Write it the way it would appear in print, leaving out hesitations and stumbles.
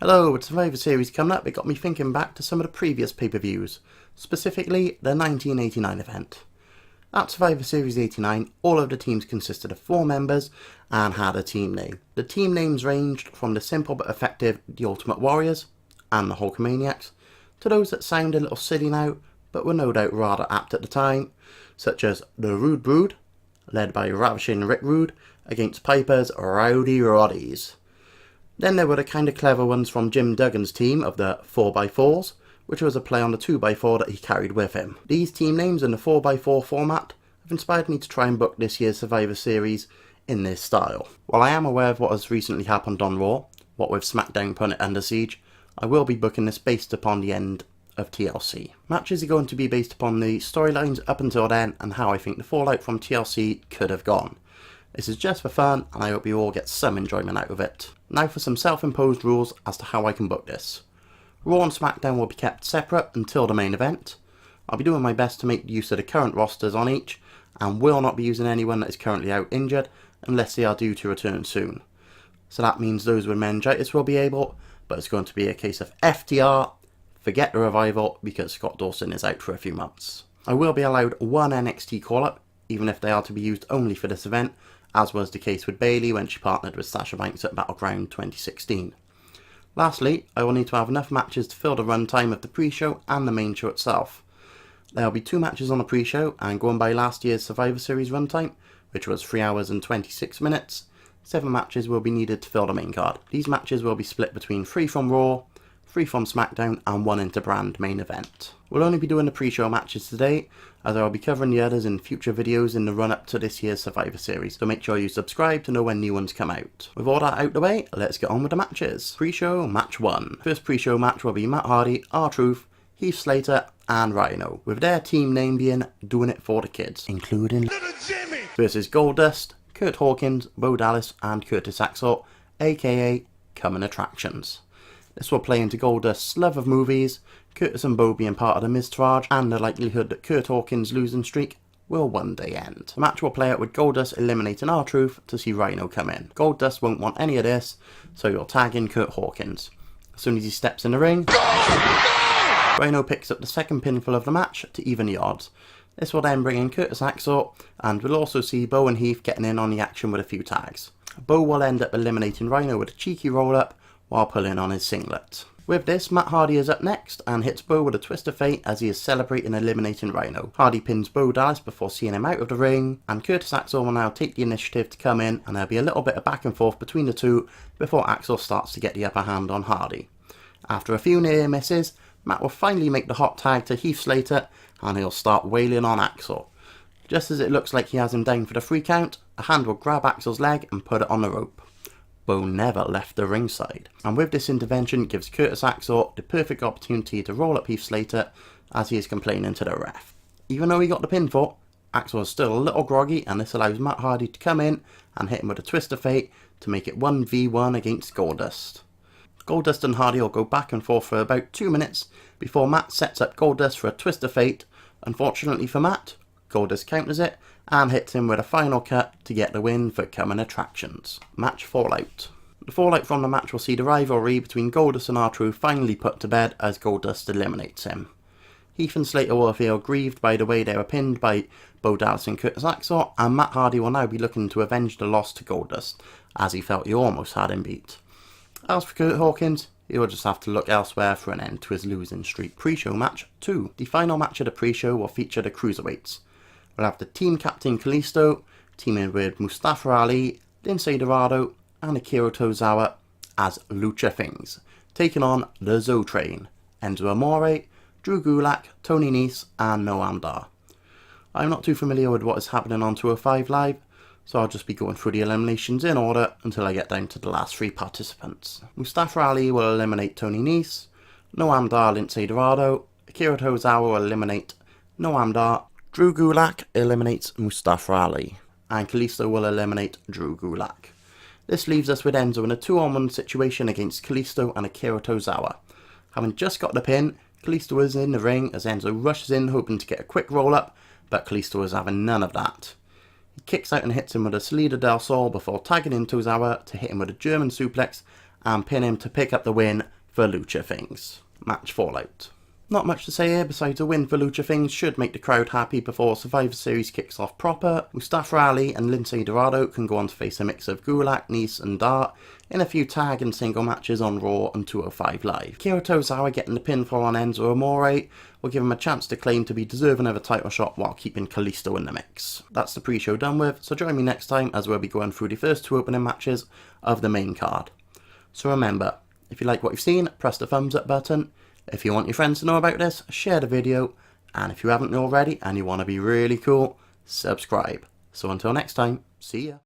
Hello, with Survivor Series coming up, it got me thinking back to some of the previous pay-per-views, specifically the 1989 event. At Survivor Series 89, all of the teams consisted of 4 members and had a team name. The team names ranged from the simple but effective The Ultimate Warriors and the Hulkamaniacs, to those that sound a little silly now, but were no doubt rather apt at the time, such as the Rude Brood, led by Ravishing Rick Rude, against Piper's Rowdy Roddies. Then there were the kind of clever ones from Jim Duggan's team of the 4x4s, which was a play on the 2x4 that he carried with him. These team names in the 4x4 format have inspired me to try and book this year's Survivor Series in this style. While I am aware of what has recently happened on Raw, what with SmackDown putting it under siege, I will be booking this based upon the end of TLC. Matches are going to be based upon the storylines up until then and how I think the fallout from TLC could have gone. This is just for fun, and I hope you all get some enjoyment out of it. Now for some self-imposed rules as to how I can book this. Raw and SmackDown will be kept separate until the main event. I'll be doing my best to make use of the current rosters on each, and will not be using anyone that is currently out injured, unless they are due to return soon. So that means those with meningitis will be able, but it's going to be a case of FTR, forget the revival, because Scott Dawson is out for a few months. I will be allowed one NXT call-up, even if they are to be used only for this event, as was the case with Bayley when she partnered with Sasha Banks at Battleground 2016. Lastly, I will need to have enough matches to fill the runtime of the pre-show and the main show itself. There will be 2 matches on the pre-show, and going by last year's Survivor Series runtime, which was 3 hours and 26 minutes, 7 matches will be needed to fill the main card. These matches will be split between 3 from Raw, 3 from SmackDown and 1 inter-brand main event. We'll only be doing the pre-show matches today, as I will be covering the others in future videos in the run-up to this year's Survivor Series, so make sure you subscribe to know when new ones come out. With all that out the way, let's get on with the matches. Pre-show match 1. First pre-show match will be Matt Hardy, R-Truth, Heath Slater and Rhino, with their team name being Doing It For The Kids, including Little Jimmy, versus Goldust, Kurt Hawkins, Bo Dallas and Curtis Axel, aka Coming Attractions. This will play into Goldust's love of movies, Curtis and Bo being part of the Miztourage, and the likelihood that Kurt Hawkins' losing streak will one day end. The match will play out with Goldust eliminating R-Truth to see Rhino come in. Goldust won't want any of this, so he'll tag in Kurt Hawkins. As soon as he steps in the ring, Rhino picks up the second pinfall of the match to even the odds. This will then bring in Curtis Axel, and we'll also see Bo and Heath getting in on the action with a few tags. Bo will end up eliminating Rhino with a cheeky roll-up while pulling on his singlet. With this, Matt Hardy is up next and hits Bo with a twist of fate as he is celebrating eliminating Rhino. Hardy pins Bo Dallas before seeing him out of the ring, and Curtis Axel will now take the initiative to come in, and there'll be a little bit of back and forth between the two before Axel starts to get the upper hand on Hardy. After a few near misses, Matt will finally make the hot tag to Heath Slater, and he'll start wailing on Axel. Just as it looks like he has him down for the 3 count, a hand will grab Axel's leg and put it on the rope. Bo never left the ringside, and with this intervention gives Curtis Axel the perfect opportunity to roll up Heath Slater as he is complaining to the ref. Even though he got the pinfall, Axel is still a little groggy, and this allows Matt Hardy to come in and hit him with a twist of fate to make it 1v1 against Goldust. Goldust and Hardy will go back and forth for about 2 minutes before Matt sets up Goldust for a twist of fate. Unfortunately for Matt, Goldust counters it and hits him with a final cut to get the win for Coming Attractions. Match fallout. The fallout from the match will see the rivalry between Goldust and R-Truth finally put to bed as Goldust eliminates him. Heath and Slater will feel grieved by the way they were pinned by Bo Dallas and Curtis Axel, and Matt Hardy will now be looking to avenge the loss to Goldust, as he felt he almost had him beat. As for Kurt Hawkins, he will just have to look elsewhere for an end to his losing streak. Pre-show match 2. The final match of the pre-show will feature the Cruiserweights. We'll have the team captain Kalisto teaming with Mustafa Ali, Lince Dorado and Akira Tozawa as Lucha Things, taking on the Zo Train, Enzo Amore, Drew Gulak, Tony Nese and Noam Dar. I'm not too familiar with what is happening on 205 Live, so I'll just be going through the eliminations in order until I get down to the last 3 participants. Mustafa Ali will eliminate Tony Nese, Noam Dar Lince Dorado, Akira Tozawa will eliminate Noam Dar, Drew Gulak eliminates Mustafa Ali, and Kalisto will eliminate Drew Gulak. This leaves us with Enzo in a 2-on-1 situation against Kalisto and Akira Tozawa. Having just got the pin, Kalisto is in the ring as Enzo rushes in hoping to get a quick roll-up, but Kalisto is having none of that. He kicks out and hits him with a Salida del Sol before tagging in Tozawa to hit him with a German suplex and pin him to pick up the win for Lucha Things. Match fallout. Not much to say here besides a win for Lucha Things should make the crowd happy before Survivor Series kicks off proper. Mustafa Ali and Lince Dorado can go on to face a mix of Gulak, Nese and Dart in a few tag and single matches on Raw and 205 Live. Kiro Tozawa getting the pinfall on Enzo Amore will give him a chance to claim to be deserving of a title shot while keeping Kalisto in the mix. That's the pre-show done with, so join me next time as we'll be going through the first 2 opening matches of the main card. So remember, if you like what you've seen, press the thumbs up button. If you want your friends to know about this, share the video, and if you haven't already and you want to be really cool, subscribe. So until next time, see ya.